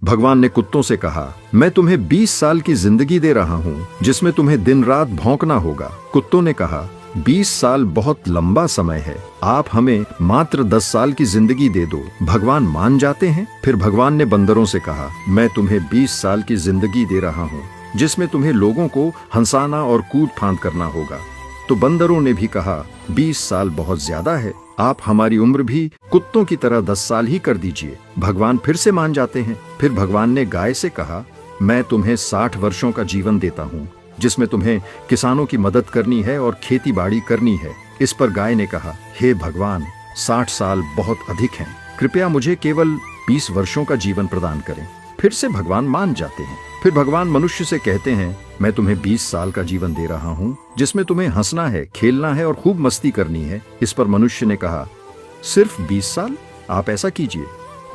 भगवान ने कुत्तों से कहा, मैं तुम्हें 20 साल की जिंदगी दे रहा हूँ जिसमें तुम्हें दिन रात भौंकना होगा। कुत्तों ने कहा, 20 साल बहुत लंबा समय है, आप हमें मात्र 10 साल की जिंदगी दे दो। भगवान मान जाते हैं। फिर भगवान ने बंदरों से कहा, मैं तुम्हें 20 साल की जिंदगी दे रहा हूँ जिसमें तुम्हें लोगों को हंसाना और कूद फांद करना होगा। तो बंदरों ने भी कहा, 20 साल बहुत ज्यादा है, आप हमारी उम्र भी कुत्तों की तरह 10 साल ही कर दीजिए। भगवान फिर से मान जाते हैं। फिर भगवान ने गाय से कहा, मैं तुम्हें 60 वर्षों का जीवन देता हूँ जिसमें तुम्हें किसानों की मदद करनी है और खेती बाड़ी करनी है। इस पर गाय ने कहा, हे भगवान, 60 साल बहुत अधिक हैं, कृपया मुझे केवल 20 वर्षों का जीवन प्रदान करें। फिर से भगवान मान जाते हैं। फिर भगवान मनुष्य से कहते हैं, मैं तुम्हें 20 साल का जीवन दे रहा हूँ जिसमें तुम्हें हंसना है, खेलना है और खूब मस्ती करनी है। इस पर मनुष्य ने कहा, सिर्फ 20 साल? आप ऐसा कीजिए,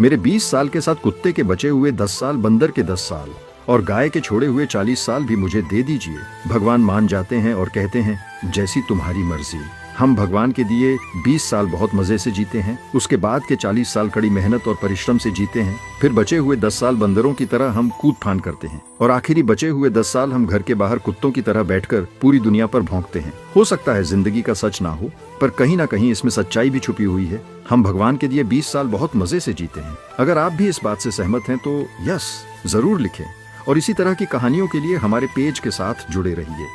मेरे 20 साल के साथ कुत्ते के बचे हुए 10 साल, बंदर के 10 साल और गाय के छोड़े हुए 40 साल भी मुझे दे दीजिए। भगवान मान जाते हैं और कहते हैं, जैसी तुम्हारी मर्जी। हम भगवान के दिए 20 साल बहुत मजे से जीते हैं, उसके बाद के 40 साल कड़ी मेहनत और परिश्रम से जीते हैं, फिर बचे हुए 10 साल बंदरों की तरह हम कूद फान करते हैं और आखिरी बचे हुए 10 साल हम घर के बाहर कुत्तों की तरह बैठकर पूरी दुनिया पर भौंकते हैं। हो सकता है जिंदगी का सच ना हो, पर कहीं ना कहीं इसमें सच्चाई भी छुपी हुई है। हम भगवान के दिए 20 साल बहुत मजे से जीते हैं। अगर आप भी इस बात से सहमत हैं तो यस जरूर लिखें और इसी तरह की कहानियों के लिए हमारे पेज के साथ जुड़े रहिए।